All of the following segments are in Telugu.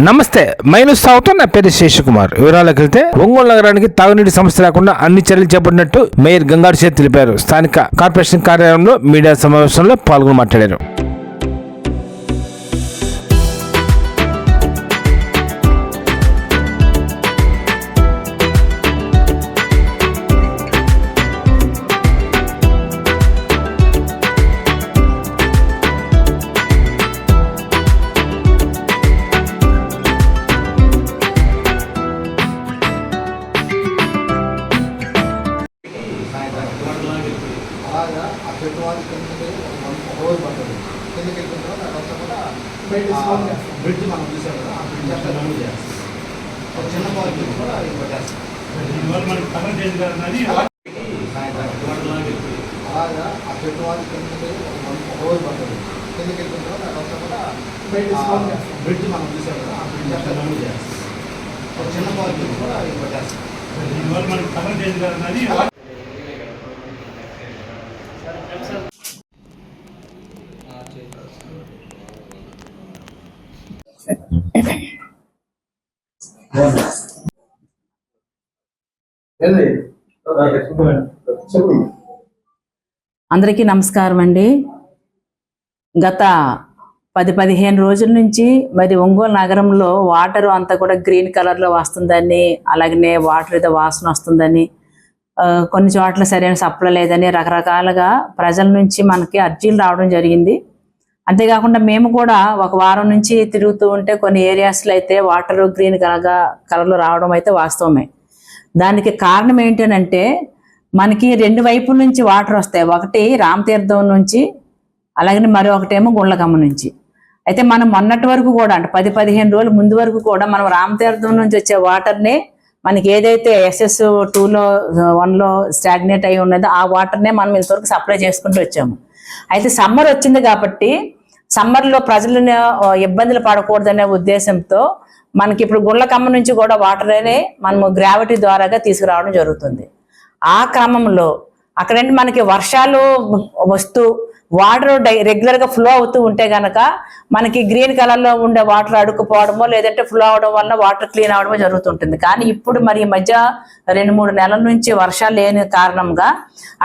నమస్తే, మైనస్ సాగుతో నా పేరు శేషకుమార్. వివరాలకు వెళ్తే ఒంగోలు నగరానికి తాగునీటి సమస్య లేకుండా అన్ని చర్యలు చేపట్టినట్టు మేయర్ గంగాడు చేతి తెలిపారు. స్థానిక కార్పొరేషన్ కార్యాలయంలో మీడియా సమావేశంలో పాల్గొని మాట్లాడారు. అలాగా ఆ చెట్టు వాళ్ళు రోజు పడుతుంది కిందకి వెళ్ళిన తర్వాత అదంతా కూడా బ్రిడ్జ్ మనం చూసాం కదా ఆ బ్రిడ్జ్ అంతా రన్ చేస్తాం. ఒక చిన్న పార్టీ కూడా అది పట్టేస్తాం. అలాగా ఆ చెట్టు వాళ్ళు రోజు పడుతుంది కిందకి వెళ్ళిన తర్వాత అదంతా కూడా బ్రిడ్జ్ మనం చూసాం కదా ఆ బ్రిడ్జ్ అంతా రన్ చేస్తాం. ఒక చిన్న పార్టీ కూడా అది పట్టేస్తాం. అందరికీ నమస్కారం అండి. గత 10-15 రోజుల నుంచి మరి ఒంగోలు నగరంలో వాటర్ అంతా కూడా గ్రీన్ కలర్లో వస్తుందని, అలాగనే వాటర్ ఏదో వాసన వస్తుందని, కొన్ని చోట్ల సరైన సప్లై లేదని రకరకాలుగా ప్రజల నుంచి మనకి అర్జీలు రావడం జరిగింది. అంతేకాకుండా మేము కూడా ఒక వారం నుంచి తిరుగుతూ ఉంటే కొన్ని ఏరియాస్లో అయితే వాటర్ గ్రీన్ కలర్లో రావడం అయితే వాస్తవమే. దానికి కారణం ఏంటంటే మనకి 2 వైపుల నుంచి వాటర్ వస్తాయి. ఒకటి రామతీర్థం నుంచి, అలాగే మరొకటేమో గుండ్లకమ్మ నుంచి. అయితే మనం మొన్నటి వరకు కూడా అంటే 10-15 రోజుల ముందు వరకు కూడా మనం రామతీర్థం నుంచి వచ్చే వాటర్నే మనకి ఏదైతే SS2లో 1లో స్టాగ్నేట్ అయి ఉన్నదో ఆ వాటర్నే మనం ఇంతవరకు సప్లై చేసుకుంటూ వచ్చాము. అయితే సమ్మర్ వచ్చింది కాబట్టి సమ్మర్లో ప్రజలను ఇబ్బందులు పడకూడదనే ఉద్దేశంతో మనకి ఇప్పుడు గుండ్లకమ్మ నుంచి కూడా వాటర్ అనే మనము గ్రావిటీ ద్వారాగా తీసుకురావడం జరుగుతుంది. ఆ క్రమంలో అక్కడంటే మనకి వర్షాలు వస్తూ వాటర్ రెగ్యులర్గా ఫ్లో అవుతూ ఉంటే కనుక మనకి గ్రీన్ కలర్లో ఉండే వాటర్ అడుక్కుపోవడమో లేదంటే ఫ్లో అవడం వల్ల వాటర్ క్లీన్ అవడమో జరుగుతుంటుంది. కానీ ఇప్పుడు మరి ఈ మధ్య 2-3 నెలల నుంచి వర్షాలు లేని కారణంగా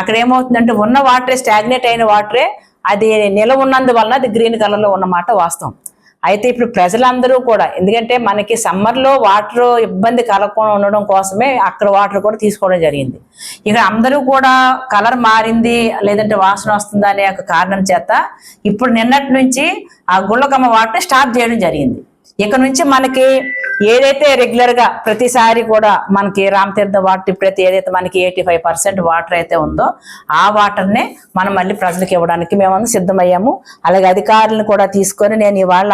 అక్కడ ఏమవుతుందంటే ఉన్న వాటరే స్టాగ్నేట్ అయిన వాటరే అది నిలవ ఉన్నందువల్ల అది గ్రీన్ కలర్లో ఉన్నమాట వాస్తవం. అయితే ఇప్పుడు ప్రజలందరూ కూడా ఎందుకంటే మనకి సమ్మర్లో వాటర్ ఇబ్బంది కలగకుండా ఉండడం కోసమే అక్కడ వాటర్ కూడా తీసుకోవడం జరిగింది. ఇక అందరూ కూడా కలర్ మారింది లేదంటే వాసన వస్తుందా అనే ఒక కారణం చేత ఇప్పుడు నిన్నటి నుంచి ఆ గుండ్లకమ్మ వాటర్ స్టాప్ చేయడం జరిగింది. ఇక నుంచి మనకి ఏదైతే రెగ్యులర్గా ప్రతిసారి కూడా మనకి రామతీర్థం వాటర్ ఇప్పుడైతే ఏదైతే మనకి 85% వాటర్ అయితే ఉందో ఆ వాటర్నే మనం మళ్ళీ ప్రజలకు ఇవ్వడానికి మేము సిద్ధమయ్యాము. అలాగే అధికారులను కూడా తీసుకొని నేను ఇవాళ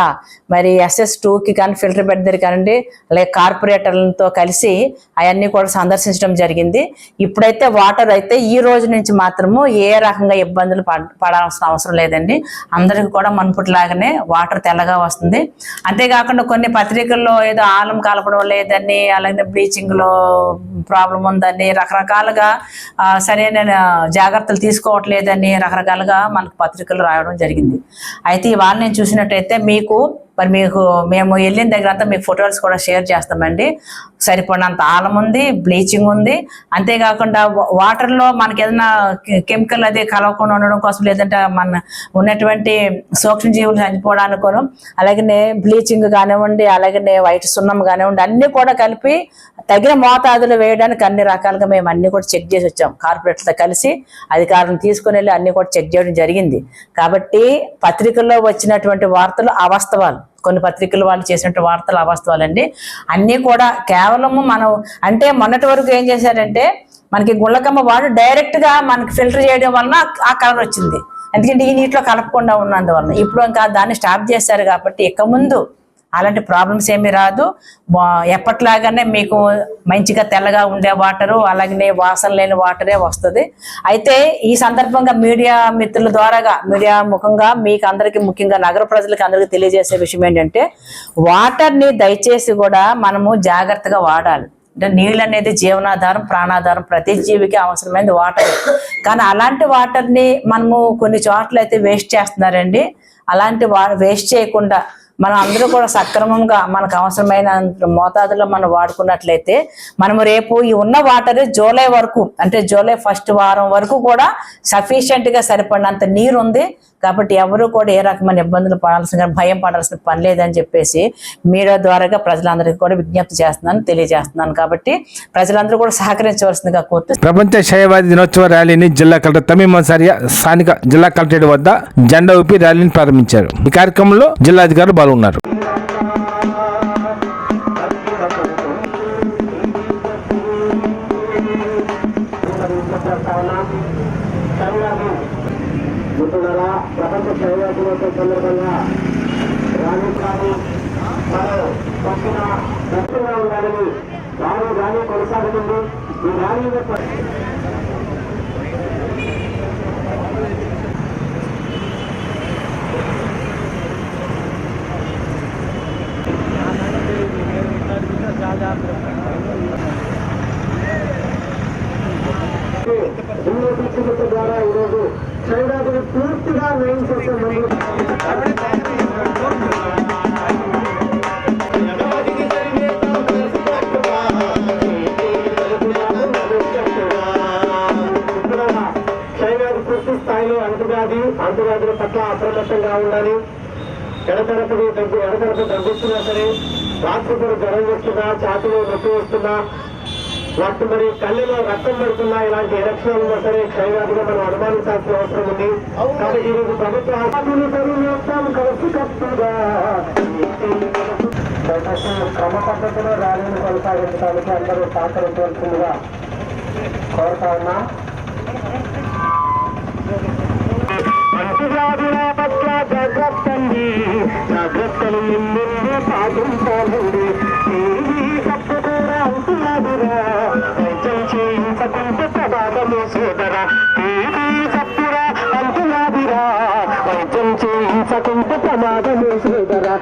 మరి SS2కి కానీ ఫిల్టర్ బెడ్ దగ్గర కానివ్వండి, అలాగే కార్పొరేటర్లతో కలిసి అవన్నీ కూడా సందర్శించడం జరిగింది. ఇప్పుడైతే వాటర్ అయితే ఈ రోజు నుంచి మాత్రము ఏ రకంగా ఇబ్బందులు పడాల్సిన అవసరం లేదండి. అందరికీ కూడా మునుపటిలాగానే వాటర్ తెల్లగా వస్తుంది. అంతేకాకుండా కొన్ని పత్రికల్లో ఏదో ఆలం కలపడం లేదని, అలాగే బ్లీచింగ్ లో ప్రాబ్లం ఉందని, రకరకాలుగా సరైన జాగ్రత్తలు తీసుకోవట్లేదని రకరకాలుగా మనకు పత్రికలు రాయడం జరిగింది. అయితే ఇవాళ నేను చూసినట్టయితే మేము వెళ్ళిన దగ్గర అంతా మీకు ఫొటోస్ కూడా షేర్ చేస్తామండి. సరిపడినంత ఆలం ఉంది, బ్లీచింగ్ ఉంది. అంతేకాకుండా వాటర్లో మనకి ఏదైనా కెమికల్ అది కలవకుండా ఉండడం కోసం లేదంటే మన ఉన్నటువంటి సూక్ష్మజీవులు చనిపోవడానికోను అలాగనే బ్లీచింగ్ కానివ్వండి, అలాగనే వైట్ సున్నం కానివ్వండి అన్నీ కూడా కలిపి తగిన మోతాదులు వేయడానికి అన్ని రకాలుగా మేము అన్ని కూడా చెక్ చేసి వచ్చాం. కార్పొరేట్లతో కలిసి అధికారులను తీసుకుని వెళ్ళి అన్ని కూడా చెక్ చేయడం జరిగింది. కాబట్టి పత్రికల్లో వచ్చినటువంటి వార్తలు అవాస్తవాలు, కొన్ని పత్రికలు వాళ్ళు చేసినట్టు వార్తలు అవాస్తవాలండి. అన్నీ కూడా కేవలము మనం అంటే మొన్నటి వరకు ఏం చేశారంటే మనకి గుండ్లకమ్మ వాటర్ డైరెక్ట్గా మనకి ఫిల్టర్ చేయడం వలన ఆ కలర్ వచ్చింది. ఎందుకంటే ఈ నీటిలో కలపకుండా ఉన్నందువలన. ఇప్పుడు ఇంకా దాన్ని స్టాప్ చేశారు కాబట్టి ఇక ముందు అలాంటి ప్రాబ్లమ్స్ ఏమీ రాదు. ఎప్పట్లాగానే మీకు మంచిగా తెల్లగా ఉండే వాటరు అలాగనే వాసన లేని వాటరే వస్తుంది. అయితే ఈ సందర్భంగా మీడియా మిత్రుల ద్వారాగా మీడియా ముఖంగా మీకు అందరికీ ముఖ్యంగా నగర ప్రజలకు అందరికీ తెలియజేసే విషయం ఏంటంటే వాటర్ని దయచేసి కూడా మనము జాగ్రత్తగా వాడాలి. అంటే నీళ్ళు అనేది జీవనాధారం, ప్రాణాధారం, ప్రతి జీవికి అవసరమైనది వాటర్. కానీ అలాంటి వాటర్ని మనము కొన్ని చోట్ల అయితే వేస్ట్ చేస్తున్నారండి. అలాంటి వేస్ట్ చేయకుండా మనం అందరూ కూడా సక్రమంగా మనకు అవసరమైన మోతాదులో మనం వాడుకున్నట్లయితే మనము రేపు ఈ ఉన్న వాటర్ జూలై వరకు, అంటే జూలై ఫస్ట్ వారం వరకు కూడా సఫిషియెంట్గా సరిపడినంత నీరు ఉంది. కాబట్టి ఎవరు కూడా ఏ రకమైన ఇబ్బందులు పడాల్సిన, భయం పడాల్సిన పని లేదని చెప్పేసి మీడియా ద్వారాగా ప్రజలందరికీ కూడా విజ్ఞప్తి చేస్తున్నాను, తెలియజేస్తున్నాను. కాబట్టి ప్రజలందరూ కూడా సహకరించవలసిందిగా కోరుతూ ప్రపంచ క్షయవ్యాధి దినోత్సవ ర్యాలీని జిల్లా కలెక్టర్ తమీమ్ అన్సారియా స్థానిక జిల్లా కలెక్టరేట్ వద్ద జెండా ఊపి ర్యాలీని ప్రారంభించారు. ఈ కార్యక్రమంలో జిల్లా అధికారులు పాల్గొన్నారు. ప్రపంచ క్షయవ్యాధి దినోత్సవం సందర్భంగా ర్యాలీ కానీ మనం పక్కన దక్షిణంగా ఉండాలని ర్యాలీ కొనసాగుతుంది. ఈ ర్యాలీ చికిత్స ద్వారా ఈరోజు క్షయవ్యాధిని పూర్తిగా నయం చేసే ముందు క్షయవ్యాధి పూర్తి స్థాయిలో అంటువ్యాధుల పట్ల అప్రమత్తంగా ఉండాలి. ఎడతరపు దగ్గుతున్నా సరే, రాత్రిపూట జ్వరం వస్తున్నా, ఛాతీలో నొప్పి వస్తున్నా, వాటి మరి కళ్ళలో రక్తం పడుతున్నా, ఇలాంటి లక్షణాలు ఉన్నా సరే క్షయవ్యాధిగా మనం అనుమానించాల్సిన అవసరం ఉంది. కాబట్టి ఈరోజు ప్రభుత్వ క్రమ పద్ధతిలో ర్యాలీని కొనసాగించడానికి అందరూ సహకరించవలసిందిగా కోరుతా ఉన్నా. అంటువ్యాధుల పట్ల జాగ్రత్తలు ఎన్నెన్నో పాటించాలండి. తప్పకుండా అంటువ్యాధురా వైద్యం చేయించకుంటే ప్రమాదమే సోదరా. తప్పురా అంటువ్యాధురా వైద్యం చేయించకుంటే ప్రమాదమే సోదరా.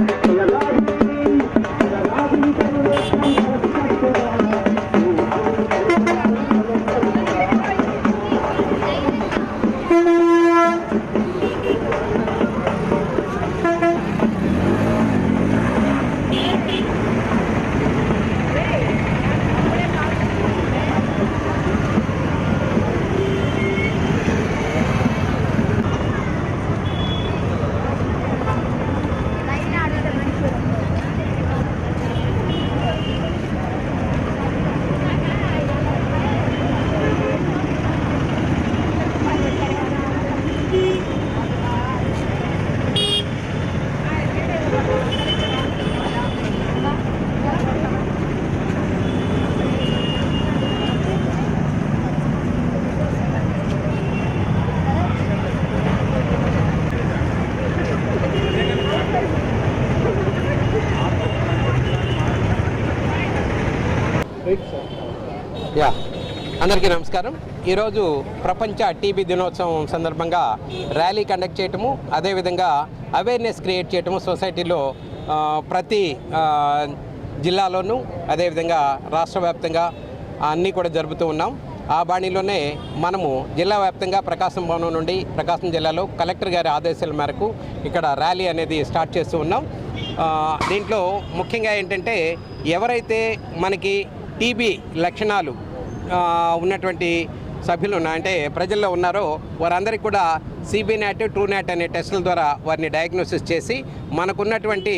అందరికీ నమస్కారం. ఈరోజు ప్రపంచ టీబీ దినోత్సవం సందర్భంగా ర్యాలీ కండక్ట్ చేయటము, అదేవిధంగా అవేర్నెస్ క్రియేట్ చేయటము సొసైటీలో ప్రతి జిల్లాలోనూ, అదేవిధంగా రాష్ట్ర వ్యాప్తంగా అన్నీ కూడా జరుపుతూ ఉన్నాం. ఆ బాణీలోనే మనము జిల్లా వ్యాప్తంగా ప్రకాశం భవనం నుండి ప్రకాశం జిల్లాలో కలెక్టర్ గారి ఆదేశాల మేరకు ఇక్కడ ర్యాలీ అనేది స్టార్ట్ చేస్తూ ఉన్నాం. దీంట్లో ముఖ్యంగా ఏంటంటే, ఎవరైతే మనకి టీబీ లక్షణాలు ఉన్నటువంటి సభ్యులు అంటే ప్రజల్లో ఉన్నారో వారందరికీ కూడా సిబినాట్, ట్రూనాట్ అనే టెస్టుల ద్వారా వారిని డయాగ్నోసిస్ చేసి మనకున్నటువంటి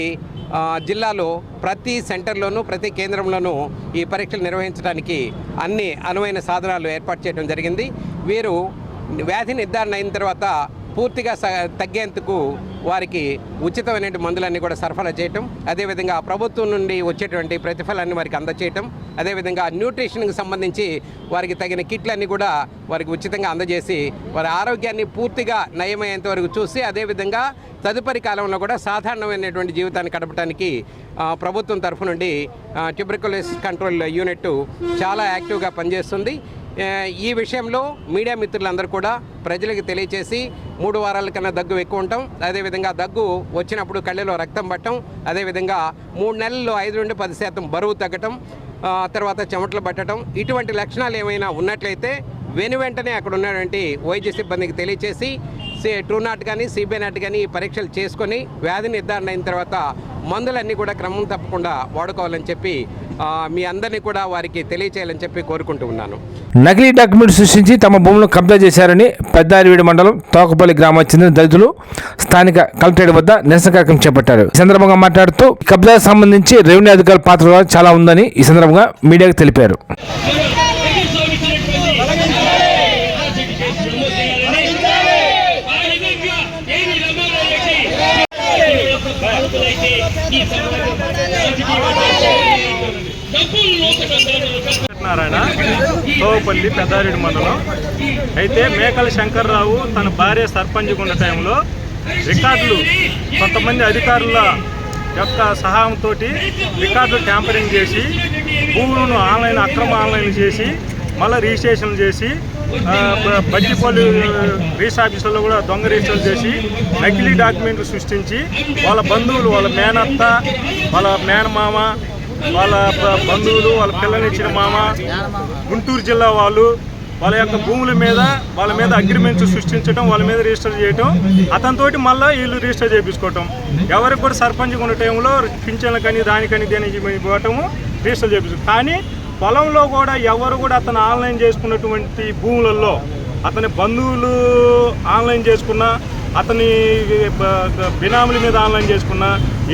జిల్లాలో ప్రతి సెంటర్లోనూ, ప్రతి కేంద్రంలోనూ ఈ పరీక్షలు నిర్వహించడానికి అన్ని అనువైన సాధనాలు ఏర్పాటు చేయడం జరిగింది. వీరు వ్యాధి నిర్ధారణ అయిన తర్వాత పూర్తిగా తగ్గేందుకు వారికి ఉచితమైన మందులన్నీ కూడా సరఫరా చేయటం, అదేవిధంగా ప్రభుత్వం నుండి వచ్చేటువంటి ప్రతిఫలాన్ని వారికి అందజేయటం, అదేవిధంగా న్యూట్రిషన్కి సంబంధించి వారికి తగిన కిట్లన్నీ కూడా వారికి ఉచితంగా అందజేసి వారి ఆరోగ్యాన్ని పూర్తిగా నయమయ్యేంత వరకు చూసి, అదేవిధంగా తదుపరి కాలంలో కూడా సాధారణమైనటువంటి జీవితాన్ని గడపడానికి ప్రభుత్వం తరఫు నుండి ట్యూబర్కులోసిస్ కంట్రోల్ యూనిట్ చాలా యాక్టివ్గా పనిచేస్తుంది. ఈ విషయంలో మీడియా మిత్రులందరూ కూడా ప్రజలకు తెలియచేసి 3 వారాల కన్నా దగ్గు ఎక్కువ ఉండటం, అదేవిధంగా దగ్గు వచ్చినప్పుడు కళ్ళలో రక్తం పట్టడం, అదేవిధంగా 3 నెలల్లో 5 నుండి 10% బరువు తగ్గటం, తర్వాత చెమటలు పట్టడం, ఇటువంటి లక్షణాలు ఏమైనా ఉన్నట్లయితే వెంటనే అక్కడ ఉన్నటువంటి వైద్య సిబ్బందికి తెలియచేసి ట్రూనాట్ కానీ సిబినాట్ కానీ ఈ పరీక్షలు చేసుకొని వ్యాధి నిర్ధారణ అయిన తర్వాత మందులన్నీ కూడా క్రమం తప్పకుండా వాడుకోవాలని చెప్పి మీ అందరినీ కూడా వారికి తెలియచేయాలని చెప్పి కోరుకుంటూ ఉన్నాను. నకిలీ డాక్యుమెంట్ సృష్టించి తమ భూములను కబ్జా చేశారని పెద్దారివీడి మండలం తోకపల్లి గ్రామానికి చెందిన దళితులు స్థానిక కలెక్టరేట్ వద్ద నిరసన కార్యక్రమం చేపట్టారు. ఈ సందర్భంగా మాట్లాడుతూ కబ్జాకు సంబంధించి రెవెన్యూ అధికారుల పాత్ర చాలా ఉందని ఈ సందర్భంగా మీడియాకు తెలిపారు. నారాయణ తోపల్లి పెద్దారెడ్డి మండలం. అయితే మేకల శంకర్రావు తన భార్య సర్పంచ్ ఉన్న టైంలో రికార్డులు కొంతమంది అధికారుల యొక్క సహాయంతో రికార్డులు ట్యాంపరింగ్ చేసి భూములను అక్రమ ఆన్లైన్ చేసి మళ్ళీ రిజిస్ట్రేషన్ చేసి బడ్జిపల్లి రీస్ ఆఫీసులో కూడా దొంగ రిజిస్టర్ చేసి నకిలీ డాక్యుమెంట్లు సృష్టించి వాళ్ళ బంధువులు, వాళ్ళ మేనత్త, వాళ్ళ మేనమామ, వాళ్ళ బంధువులు, వాళ్ళ పిల్లనిచ్చిన మామ, గుంటూరు జిల్లా వాళ్ళు వాళ్ళ యొక్క భూముల మీద వాళ్ళ మీద అగ్రిమెంట్స్ సృష్టించడం, వాళ్ళ మీద రిజిస్టర్ చేయటం, అతనితోటి మళ్ళీ వీళ్ళు రిజిస్టర్ చేయించుకోవటం, ఎవరికి కూడా సర్పంచ్ ఉన్న టైంలో పింఛన్లు కానీ దానికని దేనికి పోవటము రిజిస్టర్ చేయించు. కానీ పొలంలో కూడా ఎవరు కూడా అతను ఆన్లైన్ చేసుకున్నటువంటి భూములలో అతని బంధువులు ఆన్లైన్ చేసుకున్నా, అతని బినాముల మీద ఆన్లైన్ చేసుకున్నా,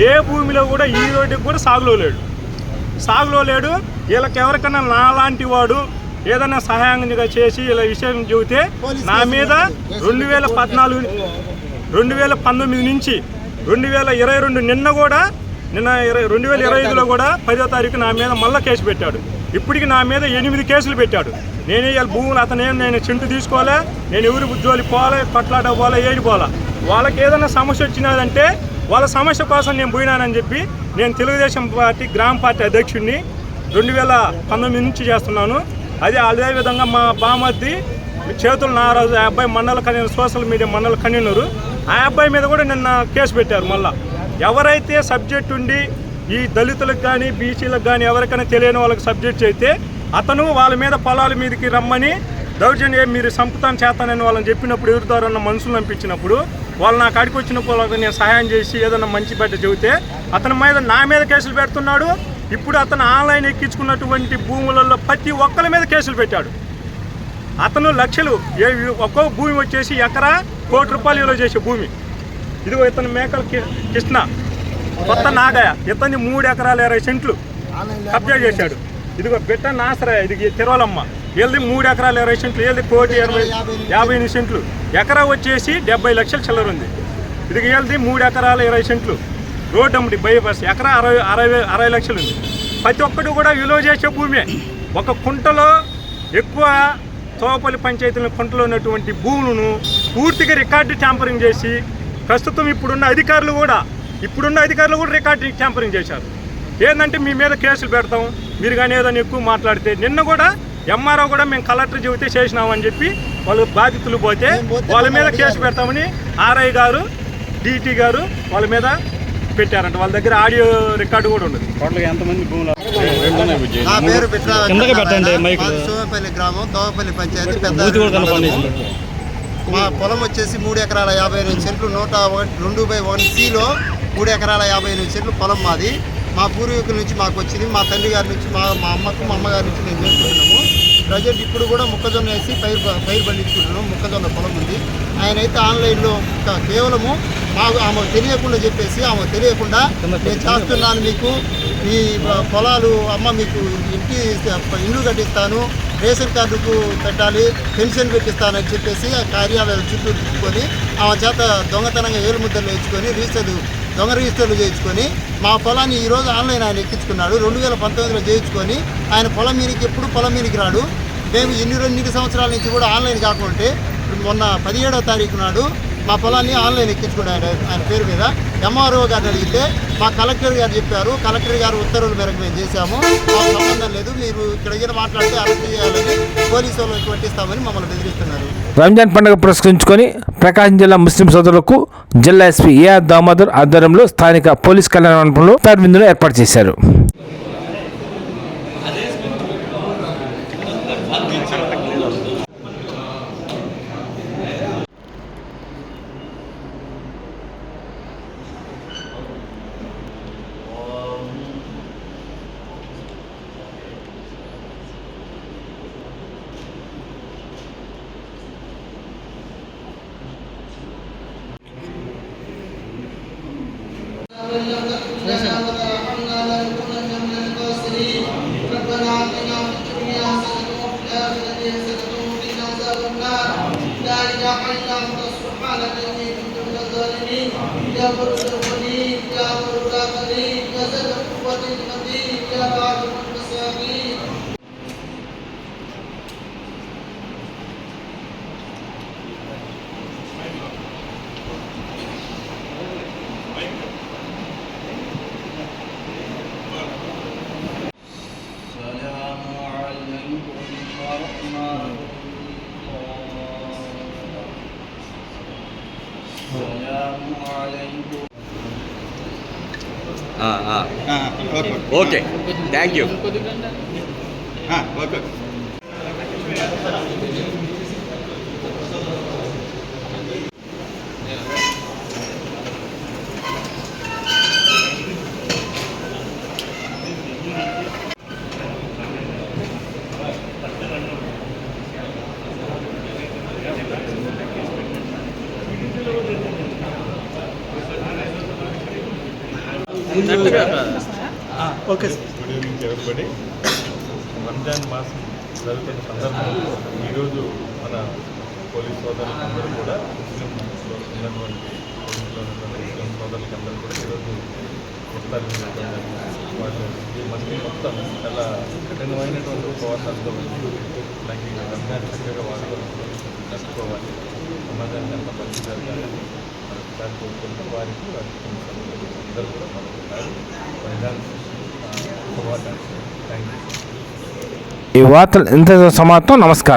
ఏ భూమిలో కూడా ఈ రోజుకి కూడా సాగులో లేడు. వీళ్ళకి ఎవరికైనా నాలాంటి వాడు ఏదైనా సహాయంగా చేసి ఇలా విషయం చెబితే నా మీద 2019 నుంచి 2022 నిన్న 2025లో కూడా 10వ తారీఖు నా మీద మళ్ళీ కేసు పెట్టాడు. ఇప్పటికి నా మీద 8 కేసులు పెట్టాడు. నేనే వీళ్ళ భూములు నేను చింటు తీసుకోలే, నేను ఎవరి ఉద్యోగులు పోలే, కొట్లాట పోలే, ఏడిపోలే. వాళ్ళకి ఏదైనా సమస్య వచ్చినదంటే వాళ్ళ సమస్య కోసం నేను పోయినానని చెప్పి నేను తెలుగుదేశం పార్టీ గ్రామ పార్టీ అధ్యక్షుడిని 2019 నుంచి చేస్తున్నాను. అదేవిధంగా మా బామర్ది చేతులు నారాజు, ఆ అబ్బాయి మండల కన్వీనర్, సోషల్ మీడియా మండల కన్వీనరు, ఆ అబ్బాయి మీద కూడా నిన్న కేసు పెట్టారు. మళ్ళీ ఎవరైతే సబ్జెక్ట్ ఉండి ఈ దళితులకు కానీ బీసీలకు కానీ ఎవరికైనా తెలియని వాళ్ళకి సబ్జెక్ట్ అయితే అతను వాళ్ళ మీద పొలాల మీదకి రమ్మని దౌర్జన్యం మీరు సంపుతాను చేస్తానని వాళ్ళని చెప్పినప్పుడు ఎదురుదారన్న మనుషులు పంపించినప్పుడు వాళ్ళు నా కాడికి వచ్చినప్పుడు నేను సహాయం చేసి ఏదైనా మంచి బట్ట చెబితే అతని మీద నా మీద కేసులు పెడుతున్నాడు. ఇప్పుడు అతను ఆన్లైన్ ఎక్కించుకున్నటువంటి భూములలో ప్రతి ఒక్కరి మీద కేసులు పెట్టాడు. అతను లక్షలు, ఒక్కొక్క భూమి వచ్చేసి ఎకరా ₹1 కోటి విలువ చేసే భూమి. ఇదిగో ఇతను మేకల కృష్ణ కొత్త నాగయ్య, ఇతన్ని 3 ఎకరాల 20 సెంట్లు కబ్జా చేశాడు. ఇదిగో బిట్ట నాసరాయ, ఇది తిరువలమ్మ, వీళ్ళది 3 ఎకరాల 20 సెంట్లు, వీళ్ళది 1,58 సెంట్లు, ఎకరా వచ్చేసి 70 లక్షల చిల్లర ఉంది. ఇది వీళ్ళది 3 ఎకరాల 20 సెంట్లు రోడ్డు అమ్మడి బైపాస్, ఎకరా 60 లక్షలు ఉంది. ప్రతి ఒక్కటి కూడా విలువ చేసే భూమే. ఒక కుంటలో ఎక్కువ తోపల్లి పంచాయతీల కుంటలో ఉన్నటువంటి భూములను పూర్తిగా రికార్డు ట్యాంపరింగ్ చేసి ప్రస్తుతం ఇప్పుడున్న అధికారులు కూడా రికార్డు ట్యాంపరింగ్ చేశారు. ఏంటంటే మీ మీద కేసులు పెడతాం, మీరు కానీ ఏదైనా ఎక్కువ మాట్లాడితే, నిన్న కూడా ఎంఆర్ఓ కూడా మేము కలెక్టర్ చెబితే చేసినామని చెప్పి వాళ్ళు బాధితులు పోతే వాళ్ళ మీద కేసు పెడతామని ఆర్ఐ గారు, డిటి గారు వాళ్ళ మీద పెట్టారంట. వాళ్ళ దగ్గర ఆడియో రికార్డు కూడా ఉండదు. ఎంతమంది భూములు? నా పేరు సోమపల్లి గ్రామం, తోవపల్లి పంచాయతీ, పెద్ద. మా పొలం వచ్చేసి 3 ఎకరాల 58 సెంట్లు 102/1Cలో 3 ఎకరాల 58 సెంట్లు పొలం మాది. మా పూర్వీకుల నుంచి మాకు వచ్చింది, మా తండ్రి గారి నుంచి, మా అమ్మకు, మా అమ్మగారి నుంచి మేము చేసుకుంటున్నాము. ప్రజెంట్ ఇప్పుడు కూడా మొక్కజొన్న వేసి పైరు పండించుకుంటున్నాము. మొక్కజొన్న పొలం ఉంది. ఆయన అయితే ఆన్లైన్లో కేవలము ఆమె తెలియకుండా చెప్పేసి, తెలియకుండా నేను చేస్తున్నాను, మీకు ఈ పొలాలు అమ్మ, మీకు ఇల్లు కట్టిస్తాను, రేషన్ కార్డుకు పెట్టాలి, పెన్షన్ పెట్టిస్తానని చెప్పేసి ఆ కార్యాలయాలు చుట్టూ తిప్పుకొని ఆమె చేత దొంగతనంగా ఏలు ముద్దలు వేయించుకొని దొంగ రిజిస్టర్లు చేయించుకొని మా పొలాన్ని ఈరోజు ఆన్లైన్ ఆయన ఎక్కించుకున్నాడు. 2019లో చేయించుకొని ఆయన పొలం మీదకి రాడు. మేము ఎన్ని సంవత్సరాల నుంచి కూడా ఆన్లైన్ కాకుంటే మొన్న 17వ తారీఖు నాడు మా పొలాన్ని ఆన్లైన్ ఎక్కించుకున్నాడు ఆయన పేరు మీద. ఎంఆర్ఓ గారిని అడిగితే మా కలెక్టర్ గారు చెప్పారు, కలెక్టర్ గారు ఉత్తర్వుల మేరకు మేము చేశాము, మాకు సంబంధం లేదు, మీరు ఇక్కడ మాట్లాడితే అరెస్ట్ చేయాలని పోలీసు వాళ్ళకి పట్టిస్తామని మమ్మల్ని బెదిరిస్తున్నారు. రంజాన్ పండుగ పురస్కరించుకొని ప్రకాశం జిల్లా ముస్లిం సోదరులకు జిల్లా ఎస్పీ ఏఆర్ దామోదర్ ఆధ్వర్యంలో స్థానిక పోలీస్ కళ్యాణ మండపంలో ఇఫ్తార్ విందును ఏర్పాటు చేశారు. إلا أنت سبحانك إني كنت من الظالمين يا بر الوليد يا بر الكافرين يا ذا القوة المتين يا راحم المساكين السلام عليكم ورحمة الله السلام عليكم okay thank you okay good evening everybody. Ramzan మాసం జరుగుతున్న సందర్భంలో ఈరోజు మన పోలీస్ సోదరులందరూ కూడా ముస్లింలో ఉన్నటువంటి పోలీసులో ఉన్నటువంటి ముస్లిం సోదరులకి అందరూ కూడా ఈరోజు ఇఫ్తార్ వాళ్ళు ఈ మంది మొత్తం చాలా కఠినమైనటువంటి ఉపవాసాలతో నాకు రంజాన్ చక్కగా వాళ్ళు జరుపుకోవాలి, సమాజానికి అంత మంచి జరగాలి ఒకసారి కోరుకుంటూ వారికి అందరూ కూడా మరొకసారి రంజాన్ శుభాకాంక్షలు. Thank you. ఈ వార్తలు ఇంత సమాప్తం. నమస్కారం.